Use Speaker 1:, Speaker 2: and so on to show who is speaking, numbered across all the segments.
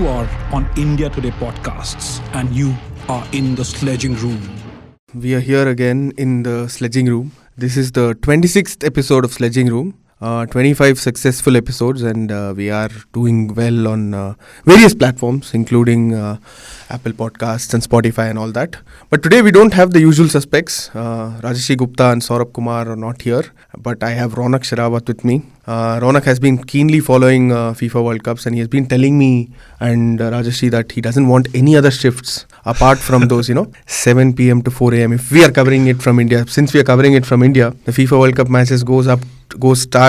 Speaker 1: You are on India Today podcasts and you are in the Sledging Room.
Speaker 2: We are here again in the Sledging Room. This is the 26th episode of Sledging Room. 25 successful episodes, and we are doing well on various platforms, including Apple Podcasts and Spotify and all that. But today we don't have the usual suspects. Rajesh Gupta and Saurabh Kumar are not here, but I have Ronak Sherawat with me. Ronak has been keenly following FIFA World Cups, and he has been telling me and Rajesh that he doesn't want any other shifts apart from those, 7 p.m. to 4 a.m. If we are covering it from India, since we are covering it from India, the FIFA World Cup matches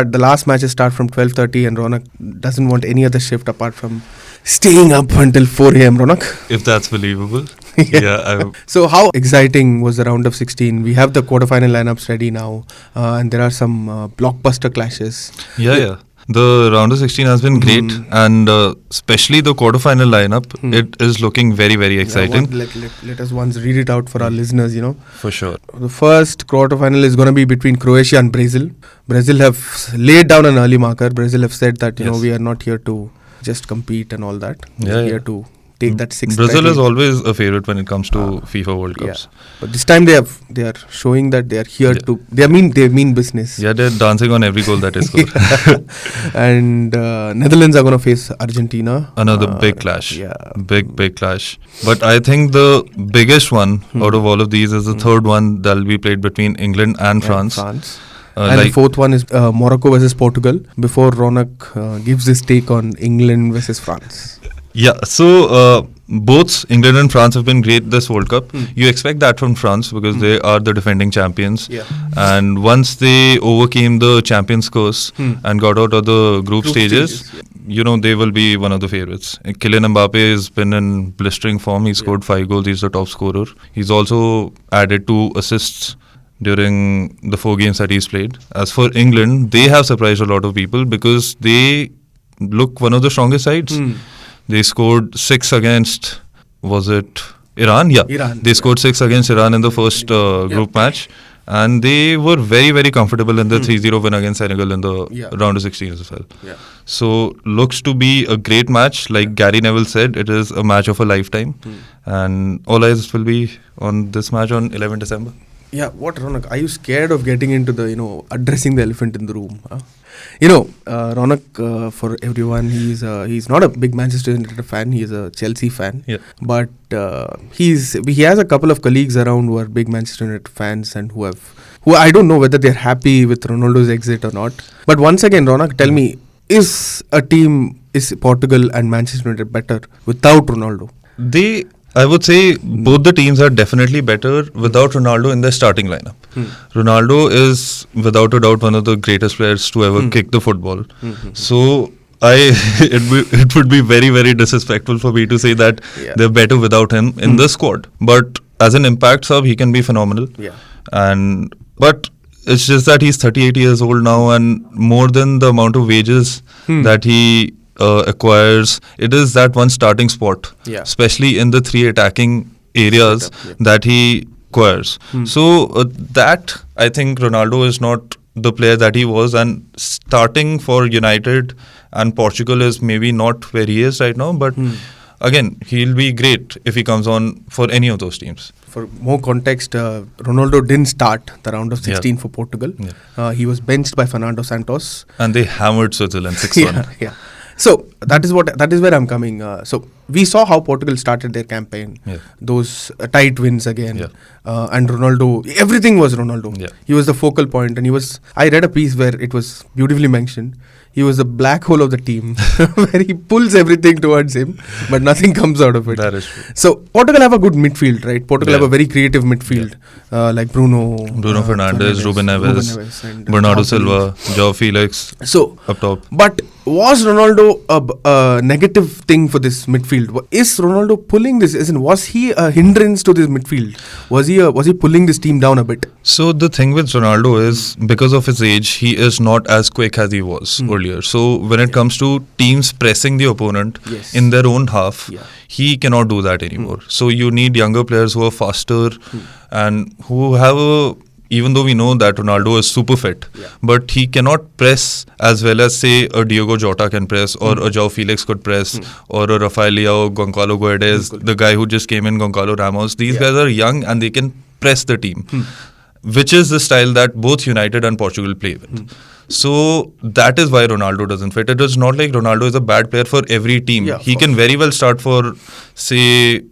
Speaker 2: the last matches start from 12:30, and Ronak doesn't want any other shift apart from staying up until 4 a.m. Ronak?
Speaker 3: If that's believable.
Speaker 2: So how exciting was the round of 16? We have the quarterfinal lineups ready now, and there are some blockbuster clashes.
Speaker 3: Yeah. The round of 16 has been great, and especially the quarterfinal lineup, it is looking very, very exciting.
Speaker 2: Let us once read it out for our listeners,
Speaker 3: For sure.
Speaker 2: The first quarterfinal is going to be between Croatia and Brazil. Brazil have laid down an early marker. Brazil have said that, we are not here to just compete and all that. We are here to take that sixth.
Speaker 3: Brazil is always a favorite when it comes to FIFA World Cups.
Speaker 2: Yeah. But this time they are showing that they are here to. They mean business.
Speaker 3: Yeah, they're dancing on every goal that is scored.
Speaker 2: And Netherlands are going to face Argentina.
Speaker 3: Another big clash.
Speaker 2: Yeah.
Speaker 3: Big clash. But I think the biggest one out of all of these is the third one that will be played between England and France.
Speaker 2: And the fourth one is Morocco versus Portugal. Before Ronak gives his take on England versus France.
Speaker 3: Yeah, so both England and France have been great this World Cup. You expect that from France because they are the defending champions. Yeah. And once they overcame the champions curse and got out of the group stages, they will be one of the favorites. Kylian Mbappe has been in blistering form. He scored 5 goals. He's the top scorer. He's also added 2 assists during the 4 games that he's played. As for England, they have surprised a lot of people because they look one of the strongest sides. They scored 6 against, was it Iran? Yeah.
Speaker 2: Iran.
Speaker 3: They scored 6 against Iran in the first group match. And they were very, very comfortable in the 3-0 win against Senegal in the round of 16 as well. Yeah. So, looks to be a great match. Like Gary Neville said, it is a match of a lifetime. And all eyes will be on this match on 11 December.
Speaker 2: Yeah, what, Ronak? Are you scared of getting into the, addressing the elephant in the room? Huh? Ronak, for everyone, he's not a big Manchester United fan. He is a Chelsea fan. Yeah. But he has a couple of colleagues around who are big Manchester United fans and who I don't know whether they're happy with Ronaldo's exit or not. But once again, Ronak, tell me, is Portugal and Manchester United better without Ronaldo?
Speaker 3: I would say both the teams are definitely better without Ronaldo in their starting lineup. Ronaldo is without a doubt one of the greatest players to ever kick the football. So it would be very, very disrespectful for me to say that they're better without him in the squad. But as an impact sub, he can be phenomenal. Yeah. But it's just that he's 38 years old now, and more than the amount of wages that he acquires, it is that one starting spot, especially in the 3 attacking areas that he acquires. So that I think Ronaldo is not the player that he was, and starting for United and Portugal is maybe not where he is right now, but again, he'll be great if he comes on for any of those teams.
Speaker 2: For more context, Ronaldo didn't start the round of 16 for Portugal. He was benched by Fernando Santos,
Speaker 3: and they hammered Switzerland 6-1.
Speaker 2: Yeah. So that is where I'm coming. So we saw how Portugal started their campaign. Those tight wins again, and Ronaldo. Everything was Ronaldo. He was the focal point, and I read a piece where it was beautifully mentioned. He was the black hole of the team, where he pulls everything towards him, but nothing comes out of it.
Speaker 3: That is true.
Speaker 2: So Portugal have a good midfield, right? Portugal have a very creative midfield, like Bruno
Speaker 3: Fernandes, Ruben Neves, and Bernardo Silva, João Felix.
Speaker 2: So
Speaker 3: up top.
Speaker 2: But was Ronaldo a negative thing for this midfield? Is Ronaldo pulling this? Was he a hindrance to this midfield? Was he pulling this team down a bit?
Speaker 3: So the thing with Ronaldo is, because of his age, he is not as quick as he was earlier. So when it comes to teams pressing the opponent in their own half, he cannot do that anymore. So you need younger players who are faster and who have a even though we know that Ronaldo is super fit, but he cannot press as well as, say, a Diogo Jota can press, or a João Felix could press, or a Rafael Leao, Goncalo Guedes, the guy who just came in, Goncalo Ramos. These guys are young and they can press the team, which is the style that both United and Portugal play with. So that is why Ronaldo doesn't fit. It is not like Ronaldo is a bad player for every team. He can very well start for, say,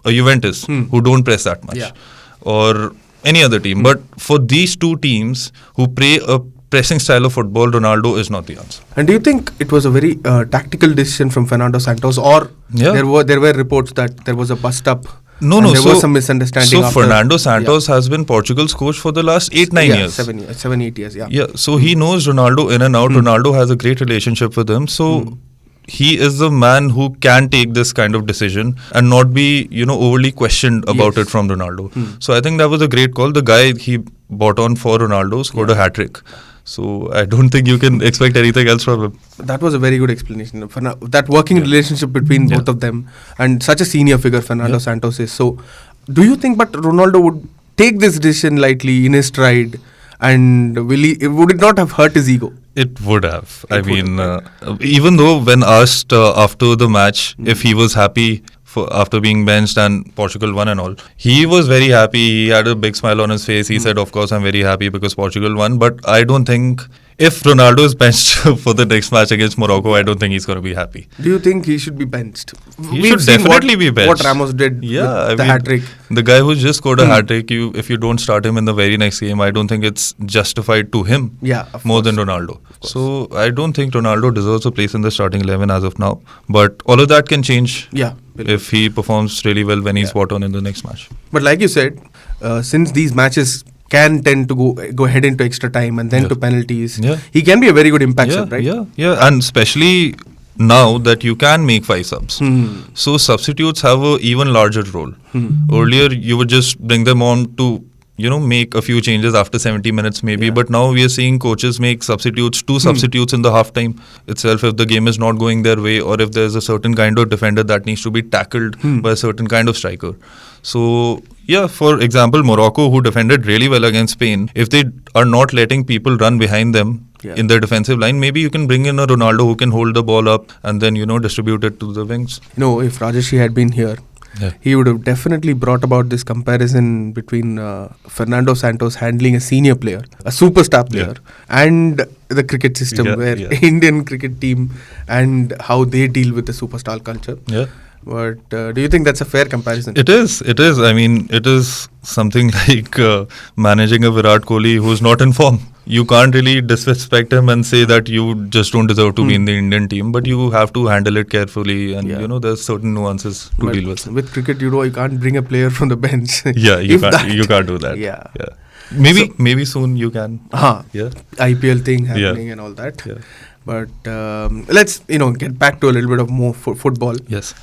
Speaker 3: a Juventus who don't press that much, or any other team. But for these two teams who play a pressing style of football, Ronaldo is not the answer.
Speaker 2: And do you think it was a very tactical decision from Fernando Santos, or there were reports that there was a bust up?
Speaker 3: No.
Speaker 2: There was some misunderstanding.
Speaker 3: So Fernando Santos has been Portugal's coach for the last 8-9 years.
Speaker 2: 7-8 years.
Speaker 3: Yeah. So he knows Ronaldo in and out. Ronaldo has a great relationship with him. So he is the man who can take this kind of decision and not be, overly questioned about it from Ronaldo. So I think that was a great call. The guy he bought on for Ronaldo scored a hat-trick. So I don't think you can expect anything else from him.
Speaker 2: That was a very good explanation. That working relationship between both of them, and such a senior figure Fernando Santos is. So do you think but Ronaldo would take this decision lightly in his stride, and would it not have hurt his ego?
Speaker 3: It would have. Even though when asked after the match if he was happy after being benched and Portugal won and all, he was very happy. He had a big smile on his face. He said, of course, I'm very happy because Portugal won. But I don't think if Ronaldo is benched for the next match against Morocco, I don't think he's going to be happy.
Speaker 2: Do you think he should be benched?
Speaker 3: He should definitely be benched.
Speaker 2: What Ramos did with the hat-trick.
Speaker 3: The guy who just scored a hat-trick, if you don't start him in the very next game, I don't think it's justified to him more than Ronaldo. So I don't think Ronaldo deserves a place in the starting 11 as of now. But all of that can change if he performs really well when he's brought on in the next match.
Speaker 2: But like you said, since these matches can tend to go head into extra time and then to penalties, he can be a very good impact sub, right?
Speaker 3: Yeah, and especially now that you can make 5 subs. So substitutes have an even larger role. Earlier, you would just bring them on to make a few changes after 70 minutes maybe. But now we are seeing coaches make substitutes, 2 substitutes in the half-time itself if the game is not going their way, or if there's a certain kind of defender that needs to be tackled by a certain kind of striker. So, for example, Morocco, who defended really well against Spain, if they are not letting people run behind them in their defensive line, maybe you can bring in a Ronaldo who can hold the ball up and then, distribute it to the wings.
Speaker 2: If Rajeshi had been here, he would have definitely brought about this comparison between Fernando Santos handling a senior player, a superstar player, and the cricket system where Indian cricket team and how they deal with the superstar culture. But do you think that's a fair comparison?
Speaker 3: It is. I mean, it is something like managing a Virat Kohli who's not in form. You can't really disrespect him and say that you just don't deserve to be in the Indian team, but you have to handle it carefully, and there's certain nuances to deal with.
Speaker 2: With cricket, you can't bring a player from the bench.
Speaker 3: You can't do that. Maybe soon you can.
Speaker 2: IPL thing happening and all that. But let's get back to a little bit of more football.
Speaker 3: Yes.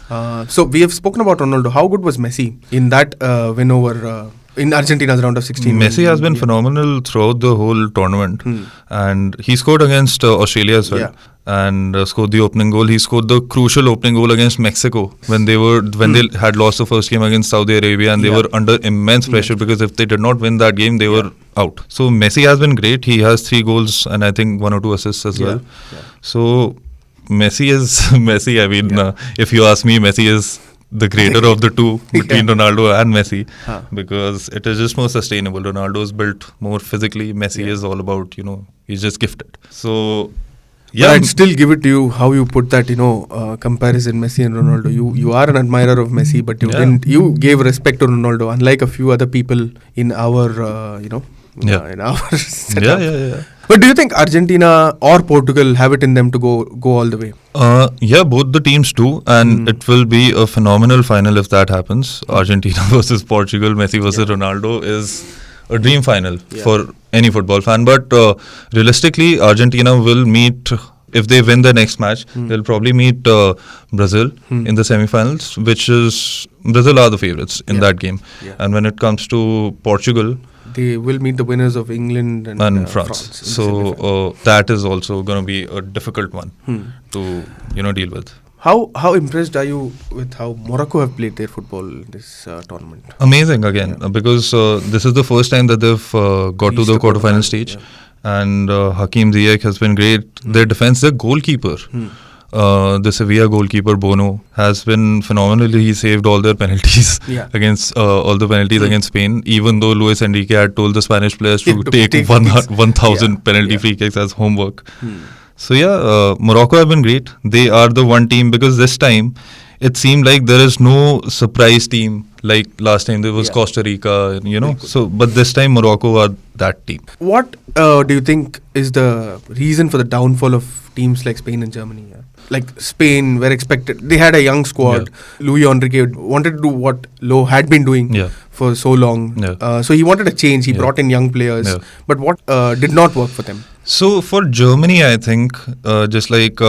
Speaker 2: So we have spoken about Ronaldo. How good was Messi in that win over in Argentina's round of 16?
Speaker 3: Messi has been phenomenal throughout the whole tournament, and he scored against Australia as well, and scored the opening goal. He scored the crucial opening goal against Mexico when they had lost the first game against Saudi Arabia, and they were under immense pressure because if they did not win that game, they were out. So Messi has been great. He has 3 goals and I think 1 or 2 assists as well. So Messi is Messi. I mean, if you ask me, Messi is the greater of the two between Ronaldo and Messi, because it is just more sustainable. Ronaldo is built more physically. Messi is all about, he's just gifted. So,
Speaker 2: but I'd still give it to you how you put that, comparison Messi and Ronaldo. You are an admirer of Messi, but you gave respect to Ronaldo, unlike a few other people in our, in our setup. But do you think Argentina or Portugal have it in them to go all the way?
Speaker 3: Both the teams do, and it will be a phenomenal final if that happens. Argentina versus Portugal, Messi versus Ronaldo is a dream final for any football fan. But realistically, Argentina will meet, if they win the next match, they'll probably meet Brazil in the semi-finals, which is, Brazil are the favourites in that game. And when it comes to Portugal,
Speaker 2: they will meet the winners of England and France.
Speaker 3: So that is also going to be a difficult one to deal with.
Speaker 2: How impressed are you with how Morocco have played their football in this tournament?
Speaker 3: Amazing again, because this is the first time that they've got to
Speaker 2: Reached
Speaker 3: the
Speaker 2: the
Speaker 3: quarterfinal
Speaker 2: quarterfinal,
Speaker 3: stage.
Speaker 2: yeah.
Speaker 3: And Hakim Ziyech has been great. Their defense, their goalkeeper, the Sevilla goalkeeper Bono, has been phenomenal. He saved all their penalties
Speaker 2: Yeah.
Speaker 3: against against Spain, even though Luis Enrique had told the Spanish players to
Speaker 2: To
Speaker 3: take
Speaker 2: take
Speaker 3: 1,000
Speaker 2: yeah,
Speaker 3: penalty
Speaker 2: yeah.
Speaker 3: free kicks as homework. So yeah, Morocco have been great. They are the one team, because this time it seemed like there is no surprise team like last time there was
Speaker 2: Yeah.
Speaker 3: Costa Rica, So, but this time Morocco are that team.
Speaker 2: What do you think is the reason for the downfall of teams like Spain and Germany? Yeah? Like Spain were expected, they had a young squad. Luis Enrique wanted to do what Lowe had been doing
Speaker 3: Yeah.
Speaker 2: for so long.
Speaker 3: Yeah.
Speaker 2: So he wanted a change. He
Speaker 3: Yeah.
Speaker 2: brought in young players.
Speaker 3: Yeah.
Speaker 2: But what did not work for them?
Speaker 3: So for Germany, I think, just like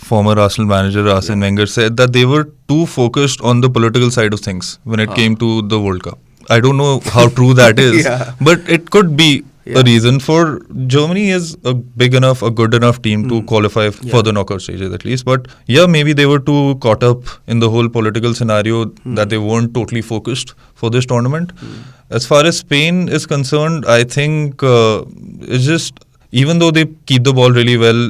Speaker 3: former Arsenal manager Arsene Wenger said, that they were too focused on the political side of things when it came to the World Cup. I don't know how true that is,
Speaker 2: Yeah.
Speaker 3: but it could be
Speaker 2: Yeah.
Speaker 3: a reason. For Germany is a big enough, a good enough team to qualify for the knockout stages at least. But yeah, maybe they were too caught up in the whole political scenario that they weren't totally focused for this tournament. As far as Spain is concerned, I think it's just, even though they keep the ball really well,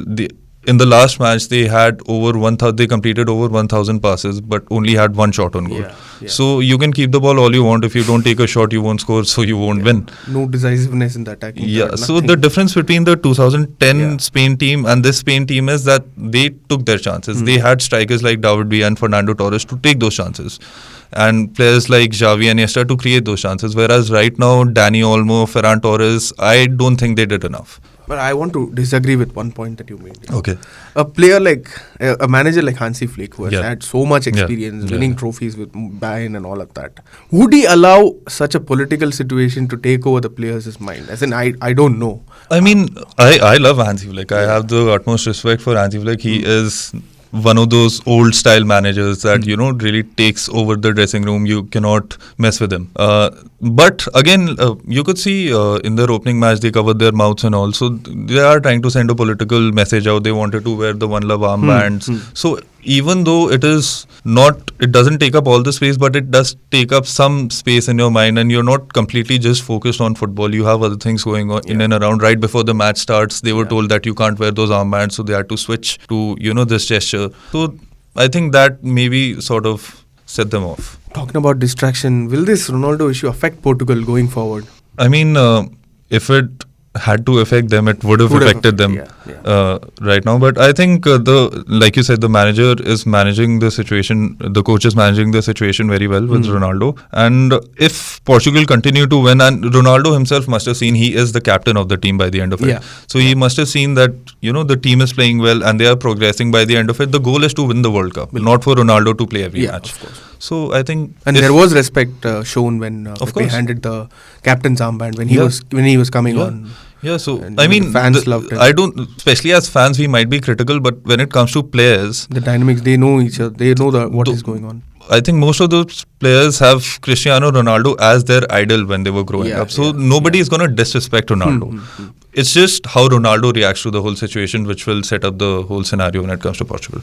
Speaker 3: in the last match they had over 1,000. They completed over 1,000 passes, but only had one shot on goal.
Speaker 2: Yeah, yeah.
Speaker 3: So you can keep the ball all you want. If you don't take a shot, you won't score, so you won't win.
Speaker 2: No decisiveness in the attacking.
Speaker 3: Yeah.
Speaker 2: third,
Speaker 3: So
Speaker 2: nothing.
Speaker 3: the difference between the 2010
Speaker 2: Yeah.
Speaker 3: Spain team and this Spain team is that they took their chances. They had strikers like David Villa and Fernando Torres to take those chances, and players like Xavi and Iniesta to create those chances. Whereas right now, Dani Olmo, Ferran Torres, I don't think they did enough.
Speaker 2: But I want to disagree with one point that you made.
Speaker 3: Okay.
Speaker 2: A player like a manager like Hansi Flick, who has
Speaker 3: Yeah.
Speaker 2: had so much
Speaker 3: Yeah.
Speaker 2: experience,
Speaker 3: Yeah.
Speaker 2: winning trophies with Bayern and all of that, would he allow such a political situation to take over the players' mind? As in, I don't know.
Speaker 3: I mean, I love Hansi Flick. I have the utmost respect for Hansi Flick. He is one of those old style managers that really takes over the dressing room. You cannot mess with him. But again, you could see in their opening match they covered their mouths and all. So they are trying to send a political message out. They wanted to wear the One Love armbands. So even though it doesn't take up all the space, but it does take up some space in your mind, and you're not completely just focused on football. You have other things going on in and around. Right before the match starts, they were told that you can't wear those armbands, so they had to switch to this gesture. So I think that maybe sort of set them off.
Speaker 2: Talking about distraction, will this Ronaldo issue affect Portugal going forward?
Speaker 3: I mean, if it had to affect them, it would have affected them right now. But I think like you said, the manager is managing the situation. The coach is managing the situation very well with Ronaldo. And if Portugal continue to win, and Ronaldo himself must have seen, he is the captain of the team by the end of it.
Speaker 2: Yeah.
Speaker 3: So he must have seen that the team is playing well and they are progressing by the end of it. The goal is to win the World Cup, not for Ronaldo to play every match.
Speaker 2: Of course.
Speaker 3: So I think,
Speaker 2: and there was respect shown when Pepe
Speaker 3: course.
Speaker 2: handed the captain's armband when he was coming on.
Speaker 3: Yeah, so
Speaker 2: And
Speaker 3: I mean,
Speaker 2: fans loved it.
Speaker 3: I don't, especially as fans, we might be critical, but when it comes to players,
Speaker 2: The dynamics, they know each other. They know what is going on.
Speaker 3: I think most of those players have Cristiano Ronaldo as their idol when they were growing up. So nobody is going to disrespect Ronaldo. It's just how Ronaldo reacts to the whole situation which will set up the whole scenario when it comes to Portugal.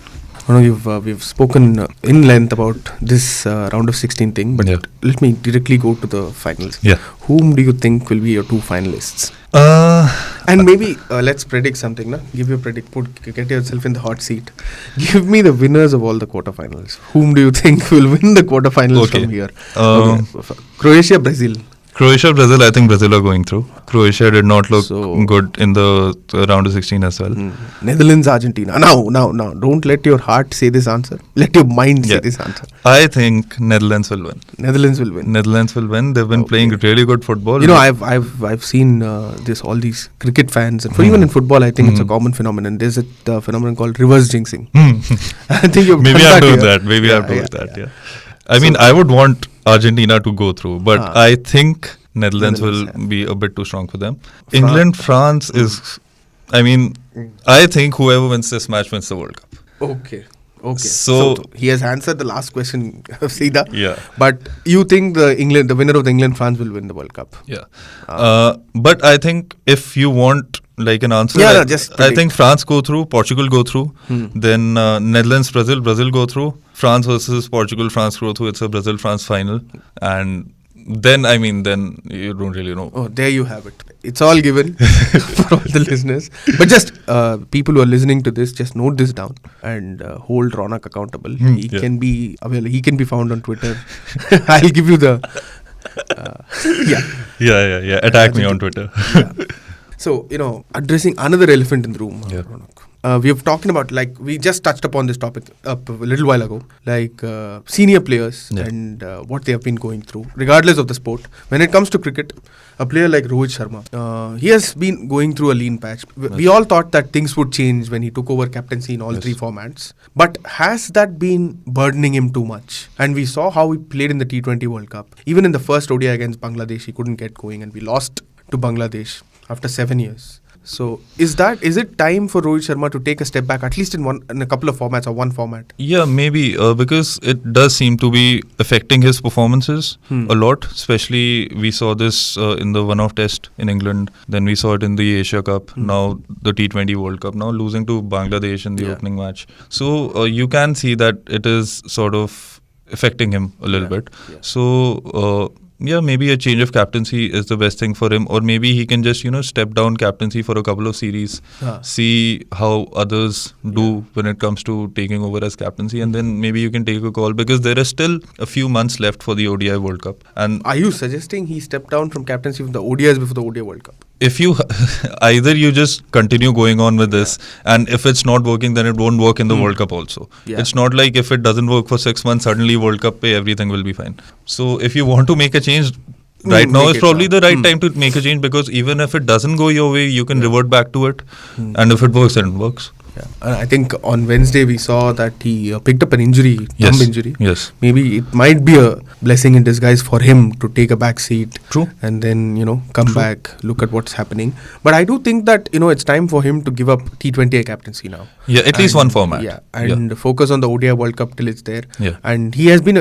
Speaker 2: We've spoken in length about this round of 16 thing, but let me directly go to the finals.
Speaker 3: Yeah.
Speaker 2: Whom do you think will be your two finalists? And maybe let's predict something. Na? Give your get yourself in the hot seat. Give me the winners of all the quarterfinals. Whom do you think will win the quarterfinals from here? Croatia, Brazil.
Speaker 3: Croatia, Brazil, I think Brazil are going through. Croatia did not look good in the round of 16 as well.
Speaker 2: Netherlands, Argentina. Now. Don't let your heart say this answer. Let your mind say this answer.
Speaker 3: I think Netherlands will win.
Speaker 2: Netherlands will win.
Speaker 3: Netherlands will win. They've been playing really good football.
Speaker 2: I've seen all these cricket fans, and even in football, I think it's a common phenomenon. There's a phenomenon called reverse jinxing. I think you've
Speaker 3: maybe
Speaker 2: done
Speaker 3: I'm doing
Speaker 2: here.
Speaker 3: that. Maybe I'm doing that. Yeah. I mean, I would want Argentina to go through, but I think Netherlands will be a bit too strong for them. England, France is, I mean, I think whoever wins this match wins the World Cup.
Speaker 2: Okay.
Speaker 3: So
Speaker 2: he has answered the last question, Sida.
Speaker 3: Yeah.
Speaker 2: But you think the winner of the England France will win the World Cup?
Speaker 3: Yeah. But I think if you want like an answer?
Speaker 2: Yeah, no, just
Speaker 3: I
Speaker 2: predict.
Speaker 3: think France go through, Portugal go through, then Netherlands, Brazil go through, France versus Portugal, France go through. It's a Brazil-France final, and then you don't really know.
Speaker 2: Oh, there you have it. It's all given for all the listeners. But just people who are listening to this, just note this down and hold Ronak accountable. He can be available. He can be found on Twitter. I'll give you the
Speaker 3: Yeah. Attack me on Twitter.
Speaker 2: Yeah. So, addressing another elephant in the room,
Speaker 3: Yeah.
Speaker 2: Ronak. We have talked about, like, we just touched upon this topic a little while ago, like senior players and what they have been going through, regardless of the sport. When it comes to cricket, a player like Rohit Sharma, he has been going through a lean patch. We all thought that things would change when he took over captaincy in all three formats. But has that been burdening him too much? And we saw how he played in the T20 World Cup. Even in the first ODI against Bangladesh, he couldn't get going and we lost to Bangladesh after 7 years. So is it time for Rohit Sharma to take a step back, at least in a couple of formats or one format?
Speaker 3: Yeah, maybe because it does seem to be affecting his performances a lot. Especially we saw this in the one-off test in England. Then we saw it in the Asia Cup. Now the T20 World Cup. Now losing to Bangladesh in the opening match. So you can see that it is sort of affecting him a little bit.
Speaker 2: Yeah.
Speaker 3: So maybe a change of captaincy is the best thing for him, or maybe he can just step down captaincy for a couple of series, see how others do when it comes to taking over as captaincy, and then maybe you can take a call, because there is still a few months left for the ODI World Cup. And
Speaker 2: are you suggesting he step down from captaincy from the ODIs before the ODI World Cup?
Speaker 3: If you either you just continue going on with this, and if it's not working, then it won't work in the World Cup also. It's not like if it doesn't work for 6 months, suddenly World Cup everything will be fine. So if you want to make a change, right now is probably the right time to make a change, because even if it doesn't go your way, you can revert back to it, and if it works, then it works.
Speaker 2: Yeah. And I think on Wednesday we saw that he picked up an injury, thumb injury.
Speaker 3: Yes.
Speaker 2: Maybe it might be a blessing in disguise for him to take a back seat.
Speaker 3: True.
Speaker 2: And then, come back, look at what's happening. But I do think that, it's time for him to give up T20 captaincy now.
Speaker 3: Yeah, at least one format.
Speaker 2: Yeah, and focus on the ODI World Cup till it's there.
Speaker 3: Yeah.
Speaker 2: And he has been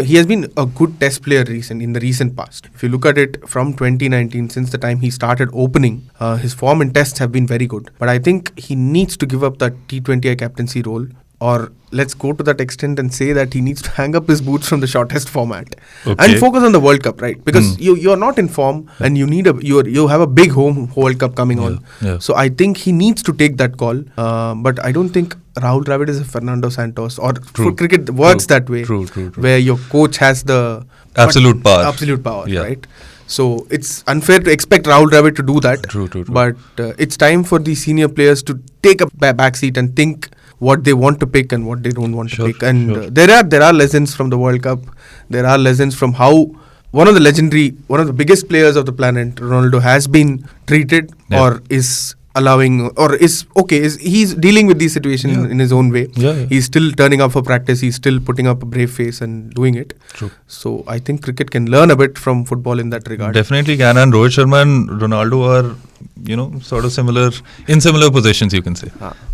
Speaker 2: a good test player in the recent past. If you look at it from 2019, since the time he started opening, his form in tests have been very good. But I think he needs to give up that T20 captaincy role, or let's go to that extent and say that he needs to hang up his boots from the shortest format and focus on the World Cup, right? Because you are not in form and you need you have a big home World Cup coming on.
Speaker 3: Yeah.
Speaker 2: So I think he needs to take that call. But I don't think Rahul Dravid is a Fernando Santos, or cricket works that way.
Speaker 3: True.
Speaker 2: Where your coach has the
Speaker 3: absolute power,
Speaker 2: right? So it's unfair to expect Rahul Dravid to do that.
Speaker 3: True.
Speaker 2: But it's time for the senior players to take a back seat and think what they want to pick and what they don't want to pick. And there are lessons from the World Cup. There are lessons from how one of the biggest players of the planet, Ronaldo, has been treated or is allowing, or he's dealing with these situations in his own way. He's still turning up for practice. He's still putting up a brave face and doing it.
Speaker 3: True.
Speaker 2: So I think cricket can learn a bit from football in that regard.
Speaker 3: Definitely can. And Rohit Sharma and Ronaldo are sort of similar positions, you can say.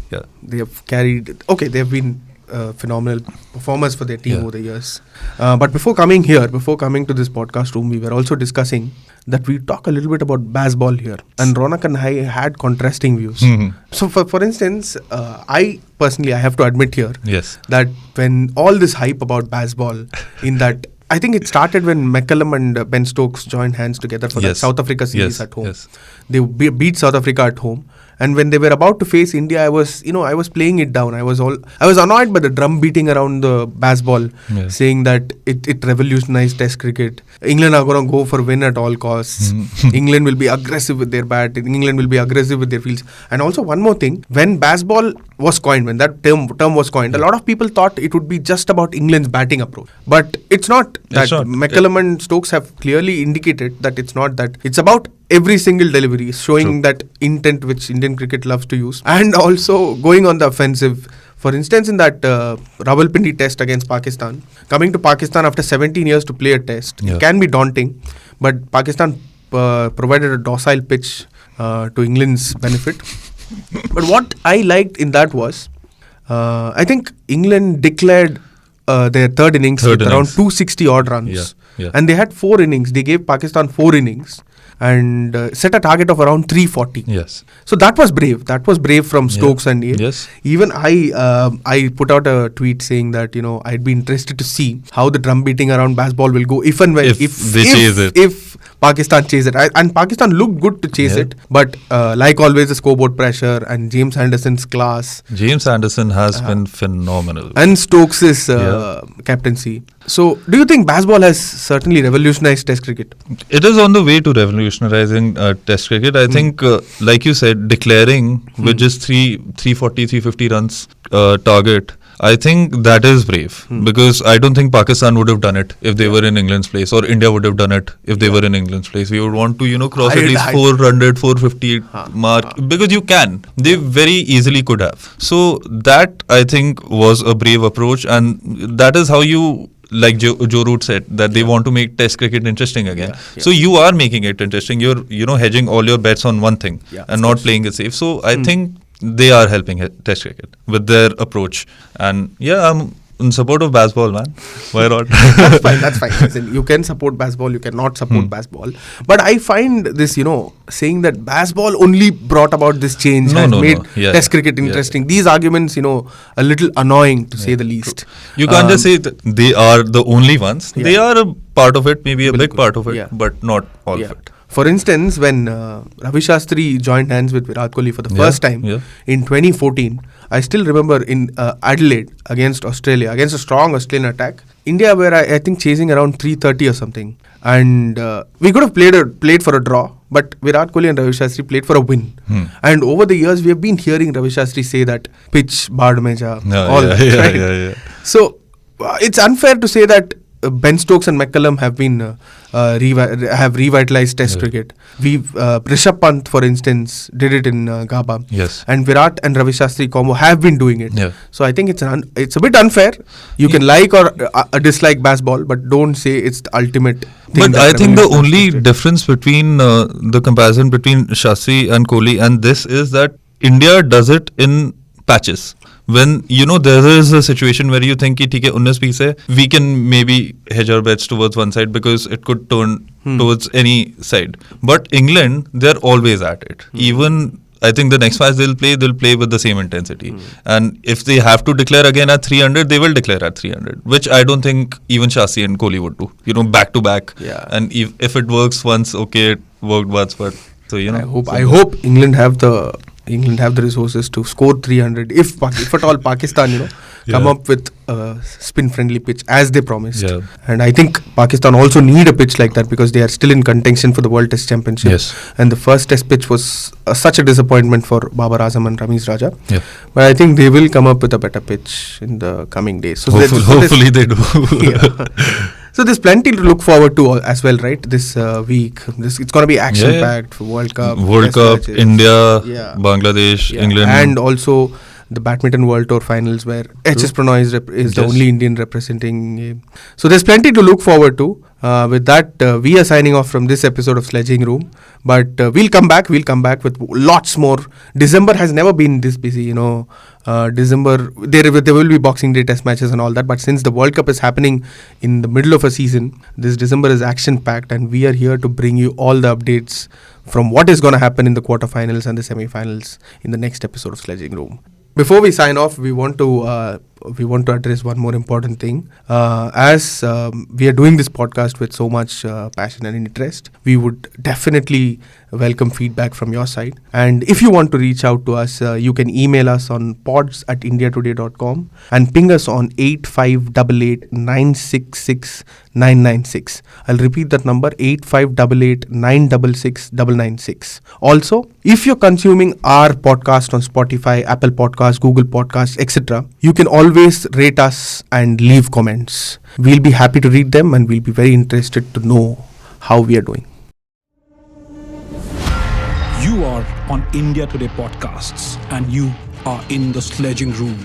Speaker 3: Yeah,
Speaker 2: they have carried. They have been phenomenal performers for their team over the years. But before coming to this podcast room, we were also discussing that we talk a little bit about baseball here. And Ronak and I had contrasting views. So for instance, I have to admit here that when all this hype about baseball, in that I think it started when McCallum and Ben Stokes joined hands together for the South Africa series at home. They beat South Africa at home. And when they were about to face India, I was playing it down. I was annoyed by the drum beating around the baseball, saying that it revolutionized Test cricket. England are going to go for win at all costs. England will be aggressive with their bat. England will be aggressive with their fields. And also one more thing, when baseball was coined, when that term was coined, a lot of people thought it would be just about England's batting approach. But it's not. McCallum and Stokes have clearly indicated that it's not that. It's about every single delivery, showing that intent which Indian cricket loves to use, and also going on the offensive. For instance, in that Rawalpindi test against Pakistan, coming to Pakistan after 17 years to play a test, it can be daunting, but Pakistan provided a docile pitch to England's benefit. But what I liked in that was, I think England declared their third innings with around 260 odd runs.
Speaker 3: Yeah.
Speaker 2: And they had 4 innings. They gave Pakistan 4 innings and set a target of around 340.
Speaker 3: Yes.
Speaker 2: So that was brave. That was brave from Stokes and Yale.
Speaker 3: Yes.
Speaker 2: Even I put out a tweet saying that, you know, I'd be interested to see how the drum beating around baseball will go if and when
Speaker 3: If they chase it.
Speaker 2: If Pakistan chase it. And Pakistan looked good to chase it, but like always, the scoreboard pressure and James Anderson's class.
Speaker 3: James Anderson has been phenomenal.
Speaker 2: And Stokes' captaincy. So, do you think baseball has certainly revolutionized Test cricket?
Speaker 3: It is on the way to revolutionizing Test cricket. I think, like you said, declaring with just 340, 350 runs target, I think that is brave, because I don't think Pakistan would have done it if they were in England's place, or India would have done it if they were in England's place. We would want to, you know, cross at least 400, 450 mark, because you can. They very easily could have. So that, I think, was a brave approach, and that is how you, like Joe Root said, that they want to make Test cricket interesting again. So you are making it interesting. You're, you know, hedging all your bets on one thing and not playing it safe. So I think they are helping Test cricket with their approach. And yeah, I'm in support of baseball, man. Why not?
Speaker 2: That's fine. Listen, you can support baseball, you cannot support baseball. But I find this, you know, saying that baseball only brought about this change has made Test cricket interesting. These arguments, you know, a little annoying to say the least.
Speaker 3: You can't just say that they are the only ones. They are a part of it, maybe a big part of it, but not all of it.
Speaker 2: For instance, when Ravi Shastri joined hands with Virat Kohli for the first time in 2014, I still remember in Adelaide against Australia, against a strong Australian attack, India were, I think, chasing around 330 or something. And we could have played for a draw, but Virat Kohli and Ravi Shastri played for a win. And over the years, we have been hearing Ravi Shastri say that pitch, baad mein ja, all that. Right? So it's unfair to say that Ben Stokes and McCullum have been have revitalized Test cricket. Rishabh Pant, for instance, did it in Gaba.
Speaker 3: Yes.
Speaker 2: And Virat and Ravi Shastri combo have been doing it. So I think it's a bit unfair. You can like or dislike baseball, but don't say it's the ultimate thing.
Speaker 3: But I think the only difference between the comparison between Shastri and Kohli and this is that India does it in patches. When, you know, there is a situation where you think ki, 19 piece hai, we can maybe hedge our bets towards one side because it could turn towards any side. But England, they're always at it. Even, I think the next match they'll play with the same intensity. And if they have to declare again at 300, they will declare at 300, which I don't think even Shastri and Kohli would do. You know, back to back. And if it works once, okay, it worked once, but so, you know.
Speaker 2: I hope England have the resources to score 300 if at all Pakistan, you know, come up with a spin-friendly pitch as they promised. And I think Pakistan also need a pitch like that because they are still in contention for the World Test Championship. And the first Test pitch was such a disappointment for Babar Azam and Ramiz Raja. But I think they will come up with a better pitch in the coming days. So
Speaker 3: hopefully they do.
Speaker 2: So there's plenty to look forward to as well, right? This week, it's going to be action-packed for World Cup,
Speaker 3: matches. India, Bangladesh, England,
Speaker 2: and also the Badminton World Tour finals where HS Pranoy is the only Indian representing. So there's plenty to look forward to. With that, we are signing off from this episode of Sledging Room. But we'll come back with lots more. December has never been this busy, you know. December, there will be Boxing Day test matches and all that. But since the World Cup is happening in the middle of a season, this December is action-packed. And we are here to bring you all the updates from what is going to happen in the quarterfinals and the semi-finals in the next episode of Sledging Room. Before we sign off, we want to address one more important thing. As we are doing this podcast with so much passion and interest, we would definitely welcome feedback from your side. And if you want to reach out to us, you can email us on pods@indiatoday.com and ping us on 8588966996. I'll repeat that number, 8588966996. Also, if you're consuming our podcast on Spotify, Apple Podcasts, Google Podcasts, etc., you can always rate us and leave comments. We'll be happy to read them and we'll be very interested to know how we are doing.
Speaker 1: You are on India Today Podcasts and you are in the Sledging Room.